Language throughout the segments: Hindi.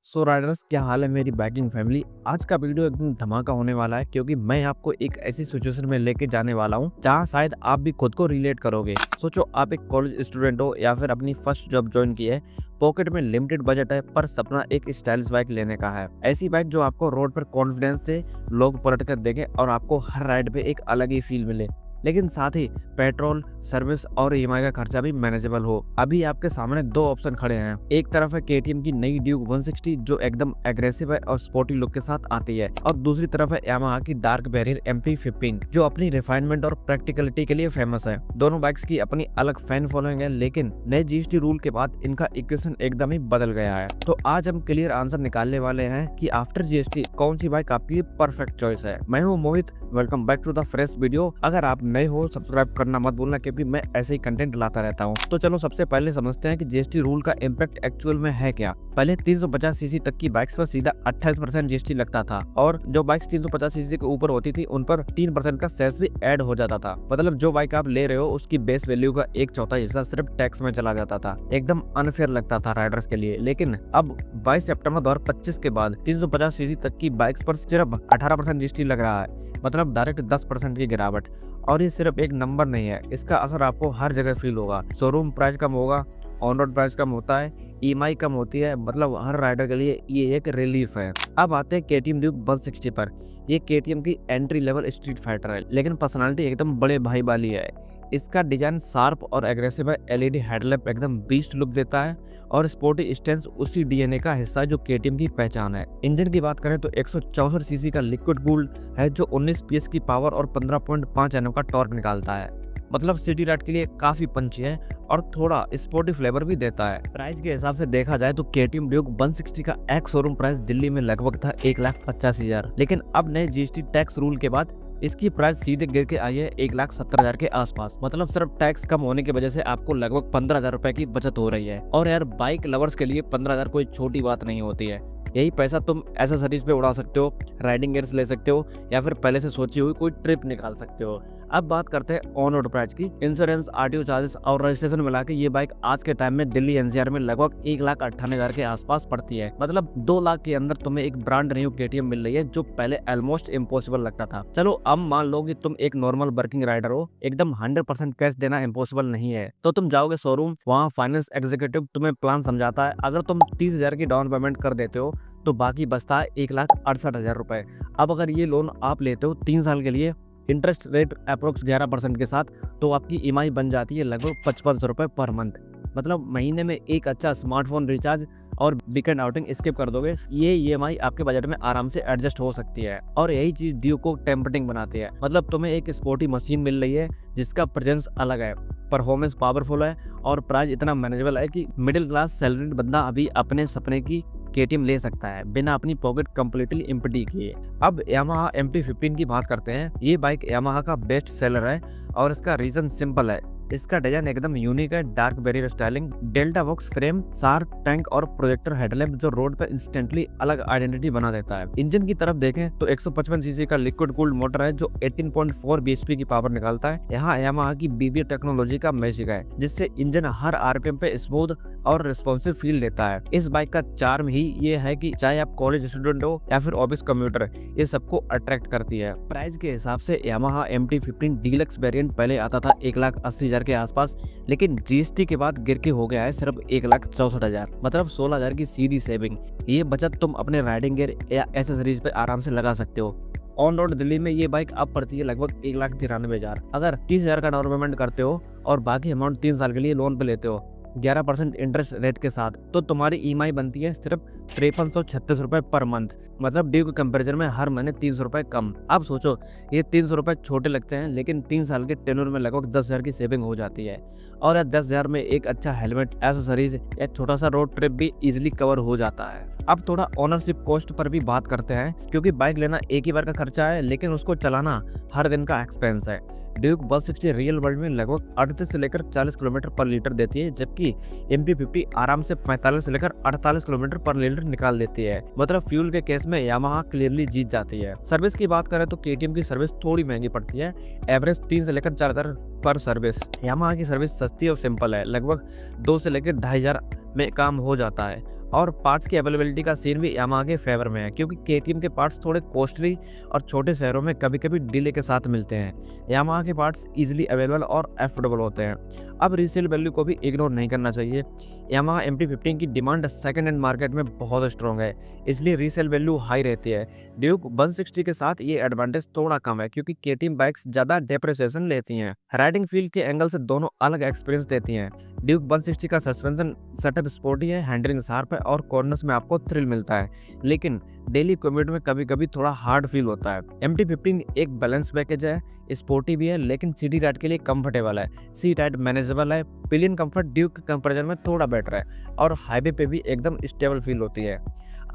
सो राइडर्स, क्या हाल है मेरी बाइकिंग फैमिली। आज का वीडियो एकदम धमाका होने वाला है क्योंकि मैं आपको एक ऐसी सिचुएशन में लेके जाने वाला हूँ जहाँ शायद आप भी खुद को रिलेट करोगे। सोचो, आप एक कॉलेज स्टूडेंट हो या फिर अपनी फर्स्ट जॉब ज्वाइन की है। पॉकेट में लिमिटेड बजट है पर सपना एक स्टाइलिश बाइक लेने का है। ऐसी बाइक जो आपको रोड पर कॉन्फिडेंस दे, लोग पलट कर देखें और आपको हर राइड पे एक अलग ही फील मिले, लेकिन साथ ही पेट्रोल, सर्विस और ईएमआई का खर्चा भी मैनेजेबल हो। अभी आपके सामने दो ऑप्शन खड़े हैं। एक तरफ है केटीएम की नई ड्यूक 160 जो एकदम एग्रेसिव है और स्पोर्टी लुक के साथ आती है, और दूसरी तरफ है यामाहा की डार्क बैरियर MP15 जो अपनी रिफाइनमेंट और प्रैक्टिकलिटी के लिए फेमस है। दोनों बाइक्स की अपनी अलग फैन फॉलोइंग है, लेकिन नए जीएसटी रूल के बाद इनका इक्वेशन एकदम ही बदल गया है। तो आज हम क्लियर आंसर निकालने वाले हैं कि आफ्टर जीएसटी कौन सी बाइक आपके लिए परफेक्ट चॉइस है। मैं हूँ Mohit, welcome back to the fresh video. अगर आप नए हो सब्सक्राइब करना मत भूलना क्योंकि मैं ऐसे ही कंटेंट लाता रहता हूँ। तो चलो सबसे पहले समझते हैं कि जीएसटी रूल का इम्पैक्ट एक्चुअल में है क्या। पहले 350 सीसी तक की बाइक्स पर सीधा 28% जीएसटी लगता था, और जो बाइक्स 350 सीसी के ऊपर होती थी उन पर 3% का सेस भी ऐड हो जाता था। मतलब जो बाइक आप ले रहे हो उसकी बेस वैल्यू का 1/4 हिस्सा सिर्फ टैक्स में चला जाता था। एकदम अनफेयर लगता था राइडर्स के लिए। लेकिन अब 22 सितंबर 2025 के बाद 350 सीसी तक की बाइक्स पर सिर्फ 18% जीएसटी लग रहा है, मतलब डायरेक्ट 10% की गिरावट। और ये सिर्फ एक नंबर नहीं है, इसका असर आपको हर जगह फील होगा। शोरूम प्राइस कम होगा, ऑन रोड प्राइस कम होता है, ईएमआई कम होती है, मतलब हर राइडर के लिए ये एक रिलीफ है। अब आते हैं केटीएम ड्यूक 160 पर। ये केटीएम की एंट्री लेवल स्ट्रीट फाइटर है, लेकिन पर्सनालिटी एकदम बड़े भाई वाली है। इसका डिजाइन शार्प और एग्रेसिव है, एलईडी हेडलैम्प एकदम बीस्ट लुक देता है, और स्पोर्टी स्टैंड उसी डीएनए का हिस्सा है जो केटीएम की पहचान है। इंजन की बात करें तो 164 सीसी का लिक्विड कूल्ड है जो 19 पीएस की पावर और 15.5 एनएम का टॉर्क निकालता है। मतलब सिटी राइड के लिए काफी पंची है और थोड़ा स्पोर्टी फ्लेवर भी देता है। प्राइस के हिसाब से देखा जाए तो केटीएम ड्यूक 160 का एक्स शोरूम प्राइस दिल्ली में लगभग था 1,85,000, लेकिन अब नए जीएसटी टैक्स रूल के बाद इसकी प्राइस सीधे गिर के आई है 1,70,000 के आसपास। मतलब सिर्फ टैक्स कम होने की वजह से आपको लगभग 15,000 रुपए की बचत हो रही है। और यार, बाइक लवर्स के लिए 15,000 कोई छोटी बात नहीं होती है। यही पैसा तुम एसेसरीज पे उड़ा सकते हो, राइडिंग गियर्स ले सकते हो, या फिर पहले से सोची हुई कोई ट्रिप निकाल सकते हो। अब बात करते हैं ऑन रोड प्राइस की। इंश्योरेंस, आरटीओ चार्जेस और रजिस्ट्रेशन मिला के ये बाइक आज के टाइम में दिल्ली एनसीआर में लगभग 1,98,000 के आसपास पड़ती है। मतलब 2 लाख के अंदर तुम्हें एक ब्रांड न्यू केटीएम मिल रही है, जो पहले ऑलमोस्ट इम्पॉसिबल लगता था। चलो अब मान लो कि तुम एक नॉर्मल वर्किंग राइडर हो, एकदम 100% कैश देना इम्पॉसिबल नहीं है, तो तुम जाओगे शोरूम, वहाँ फाइनेंस एग्जीक्यूटिव तुम्हें प्लान समझाता है। अगर तुम 30,000 की डाउन पेमेंट कर देते हो तो बाकी बचता है 1,68,000 रुपए। अब अगर ये लोन आप लेते हो 3 साल के लिए, इंटरेस्ट रेट अप्रोक्स 11% के साथ, तो आपकी ईएमआई बन जाती है लगभग 5500 रुपए पर मंथ। मतलब महीने में एक अच्छा स्मार्टफोन रिचार्ज और वीकेंड आउटिंग स्किप कर दोगे, ये ईएमआई आपके बजट में आराम से एडजस्ट हो सकती है। और यही चीज ड्यूक को टेम्पटिंग बनाती है। मतलब तुम्हें एक स्पोर्टी मशीन मिल रही है जिसका प्रेजेंस अलग है, परफॉर्मेंस पावरफुल है, और प्राइस इतना मैनेजेबल है कि मिडिल क्लास सैलरीड बंदा अभी अपने सपने की केटीएम ले सकता है बिना अपनी पॉकेट कंप्लीटली एम्प्टी किए। अब यामाहा MP15 की बात करते हैं। ये बाइक यामाहा का बेस्ट सेलर है और इसका रीजन सिंपल है। इसका डिजाइन एकदम यूनिक है, dark barrier styling, delta box frame, sharp tank और प्रोजेक्टर हेडलैम्प जो रोड पर इंस्टेंटली अलग आइडेंटिटी बना देता है। इंजन की तरफ देखें तो 155 सीसी का लिक्विड कूल्ड मोटर है जो 18.4 bhp की पावर निकालता है। यहाँ यामाहा की BBA टेक्नोलॉजी का मैजिक है, जिससे इंजन हर आरपीएम पे स्मूथ और रिस्पॉन्सिव फील देता है। इस बाइक का चार्म ही ये है कि चाहे आप कॉलेज स्टूडेंट हो या फिर ऑफिस कम्यूटर, ये सबको अट्रैक्ट करती है। प्राइस के हिसाब से यामाहा MT15 डीलक्स वेरिएंट पहले आता था 1,80,000 के आसपास, लेकिन जीएसटी के बाद गिर के हो गया है सिर्फ 1,64,000। मतलब 16,000 की सीधी सेविंग। ये बचत तुम अपने राइडिंग गियर या एसेसरीज पे आराम से लगा सकते हो। ऑन रोड दिल्ली में ये बाइक अब पड़ती है लगभग 1,93,000। अगर 30,000 का डाउन पेमेंट करते हो और बाकी अमाउंट 3 साल के लिए लोन पे लेते हो 11% इंटरेस्ट रेट के साथ, तो तुम्हारी ईएमआई बनती है सिर्फ 5336 रुपए पर मंथ। मतलब ड्यू के कंपेरिजन में हर महीने 300 रुपए कम। अब सोचो, ये 300 रुपए छोटे लगते हैं, लेकिन 3 साल के टेन्योर में लगभग 10,000 की सेविंग हो जाती है। और 10,000 में एक अच्छा हेलमेट, एसेसरीज या छोटा सा रोड ट्रिप भी इजिली कवर हो जाता है। अब थोड़ा ओनरशिप कॉस्ट पर भी बात करते हैं, क्योंकि बाइक लेना एक ही बार का खर्चा है, लेकिन उसको चलाना हर दिन का एक्सपेंस है। ड्यूक 160 रियल वर्ल्ड में लगभग 38 से लेकर 40 किलोमीटर पर लीटर देती है, जबकि MP50 आराम से 45 से लेकर 48 किलोमीटर पर लीटर निकाल देती है। मतलब फ्यूल के केस में यामाहा क्लियरली जीत जाती है। सर्विस की बात करें तो केटीएम की सर्विस थोड़ी महंगी पड़ती है, एवरेज 3 से लेकर 4,000 पर सर्विस। यामाहा की सर्विस सस्ती और सिंपल है, लगभग 2 से लेकर 2,500 में काम हो जाता है। और पार्ट्स की अवेलेबिलिटी का सीन भी यामाहा के फेवर में है, क्योंकि केटीएम के पार्ट्स थोड़े कॉस्टली और छोटे शहरों में कभी कभी डिले के साथ मिलते हैं। यामाहा के पार्ट्स इजीली अवेलेबल और एफोर्डेबल होते हैं। अब रीसेल वैल्यू को भी इग्नोर नहीं करना चाहिए। यामाहा MT-15 की डिमांड सेकंड हैंड मार्केट में बहुत स्ट्रॉन्ग है, इसलिए रीसेल वैल्यू हाई रहती है। ड्यूक 160 के साथ ये एडवांटेज थोड़ा कम है, क्योंकि केटीएम बाइक्स ज़्यादा डेप्रिसिएशन लेती हैं। राइडिंग फील के एंगल से दोनों अलग एक्सपीरियंस देती हैं। ड्यूक 160 का सस्पेंशन सेटअप स्पोर्टी है, हैंडलिंग शार्प है और कॉर्नर्स में आपको थ्रिल मिलता है, लेकिन डेली कम्यूट में कभी कभी थोड़ा हार्ड फील होता है। MT-15 एक बैलेंस पैकेज है, स्पोर्टी भी है लेकिन सिटी राइड के लिए कंफर्टेबल है, सीट हाइट मैनेजेबल है, पिलियन कंफर्ट ड्यूक के कंपैरिजन में थोड़ा बेटर है और हाईवे पे भी एकदम स्टेबल फील होती है।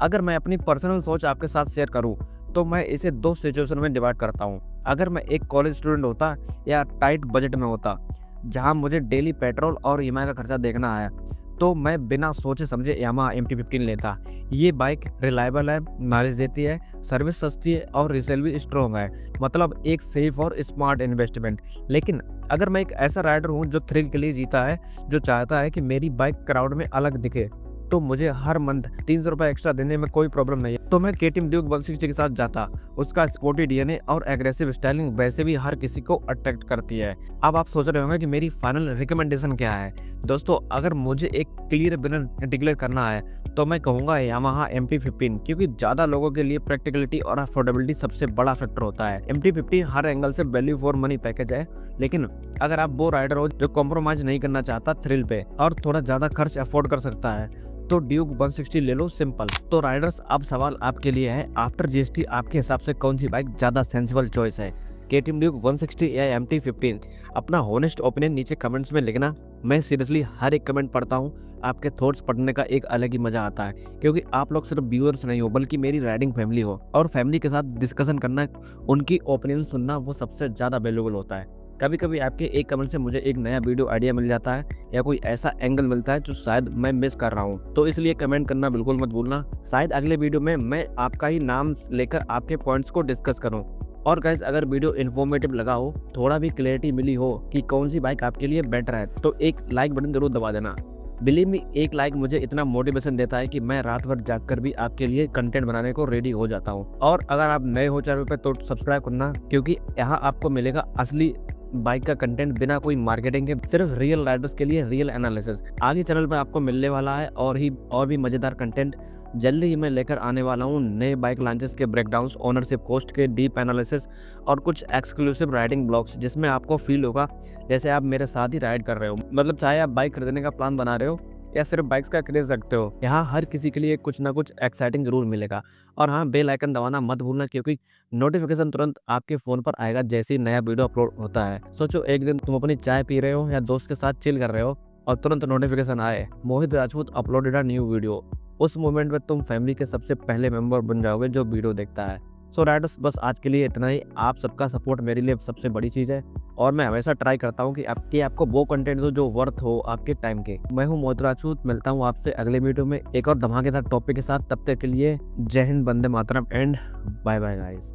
अगर मैं अपनी पर्सनल सोच आपके साथ शेयर करूं तो मैं इसे दो सिचुएशन में डिवाइड करता हूं। अगर मैं एक कॉलेज स्टूडेंट होता या टाइट बजट में होता जहां मुझे डेली पेट्रोल और ईएमआई का खर्चा देखना है, तो मैं बिना सोचे समझे यामाहा MT-15 लेता। ये बाइक रिलायबल है, माइलेज देती है, सर्विस सस्ती है और रीसेल भी स्ट्रॉन्ग है, मतलब एक सेफ और स्मार्ट इन्वेस्टमेंट। लेकिन अगर मैं एक ऐसा राइडर हूँ जो थ्रिल के लिए जीता है, जो चाहता है कि मेरी बाइक क्राउड में अलग दिखे, तो मुझे हर मंथ 300 रुपये एक्स्ट्रा देने में कोई प्रॉब्लम नहीं है, तो मैं केटीएम ड्यूक 160 के साथ जाता। उसका स्पोर्टी डीएनए और एग्रेसिव स्टाइलिंग वैसे भी हर किसी को अट्रैक्ट करती है। अब आप सोच रहे होंगे कि मेरी फाइनल रिकमेंडेशन क्या है। दोस्तों, अगर मुझे एक क्लियर विनर डिक्लेयर करना है तो मैं कहूँगा यामाहा MT-15, क्योंकि ज़्यादा लोगों के लिए प्रैक्टिकलिटी और अफोर्डेबिलिटी सबसे बड़ा फैक्टर होता है। MT-15 हर एंगल से वैल्यू फॉर मनी पैकेज है, लेकिन अगर आप वो राइडर हो जो कॉम्प्रोमाइज नहीं करना चाहता थ्रिल पे और थोड़ा ज़्यादा खर्च अफोर्ड कर सकता है, तो ड्यूक 160 ले लो, सिंपल। तो राइडर्स, अब सवाल आपके लिए है, आफ्टर GST आपके हिसाब से कौन सी बाइक ज़्यादा सेंसिबल चॉइस है, केटीएम ड्यूक 160 या MT-15? अपना होनेस्ट ओपिनियन नीचे कमेंट्स में लिखना। मैं सीरियसली हर एक कमेंट पढ़ता हूँ। आपके थॉट्स पढ़ने का एक अलग ही मजा आता है, क्योंकि आप लोग सिर्फ व्यूअर्स नहीं हो बल्कि मेरी राइडिंग फैमिली हो, और फैमिली के साथ डिस्कशन करना, उनकी ओपिनियन सुनना, वो सबसे ज़्यादा वैल्यूबल होता है। कभी कभी आपके एक कमेंट से मुझे एक नया वीडियो आइडिया मिल जाता है या कोई ऐसा एंगल मिलता है जो शायद मैं मिस कर रहा हूँ, तो इसलिए कमेंट करना बिल्कुल मत भूलना। शायद अगले वीडियो में मैं आपका ही नाम लेकर आपके पॉइंट्स को डिस्कस करूँ। और गाइस, अगर वीडियो इन्फॉर्मेटिव लगा हो, थोड़ा भी क्लैरिटी मिली हो कि कौन सी बाइक आपके लिए बेटर है, तो एक लाइक बटन जरूर दबा देना। बिलीव मी, एक लाइक मुझे इतना मोटिवेशन देता है कि मैं रात भर जागकर भी आपके लिए कंटेंट बनाने को रेडी हो जाता हूँ। और अगर आप नए हो चैनल पे तो सब्सक्राइब करना, क्योंकि यहाँ आपको मिलेगा असली बाइक का कंटेंट बिना कोई मार्केटिंग के, सिर्फ रियल राइडर्स के लिए रियल एनालिसिस। आगे चैनल पर आपको मिलने वाला है और भी मजेदार कंटेंट जल्दी ही मैं लेकर आने वाला हूँ। नए बाइक लॉन्चेस के ब्रेकडाउन्स, ओनरशिप कॉस्ट के डीप एनालिसिस और कुछ एक्सक्लूसिव राइडिंग ब्लॉग्स, जिसमें आपको फील होगा जैसे आप मेरे साथ ही राइड कर रहे हो। मतलब चाहे आप बाइक खरीदने का प्लान बना रहे हो या सिर्फ बाइक्स का क्रेज रखते हो, यहाँ हर किसी के लिए कुछ ना कुछ एक्साइटिंग जरूर मिलेगा। और हाँ, बेल आइकन दबाना मत भूलना, क्योंकि नोटिफिकेशन तुरंत आपके फ़ोन पर आएगा जैसे ही नया वीडियो अपलोड होता है। सोचो, एक दिन तुम अपनी चाय पी रहे हो या दोस्त के साथ चिल कर रहे हो और तुरंत नोटिफिकेशन आए, Mohit Rajput uploaded a new video. उस मोमेंट में तुम फैमिली के सबसे पहले मेंबर बन जाओगे जो वीडियो देखता है। सो राइडर्स, बस आज के लिए इतना ही। आप सबका सपोर्ट मेरे लिए सबसे बड़ी चीज़ है, और मैं हमेशा ट्राई करता हूँ कि आपको वो कंटेंट दो जो वर्थ हो आपके टाइम के। मैं हूँ मोहित राजपूत, मिलता हूँ आपसे अगले वीडियो में एक और धमाकेदार टॉपिक के साथ। तब तक के लिए जय Hind, Vande Mataram and bye bye guys.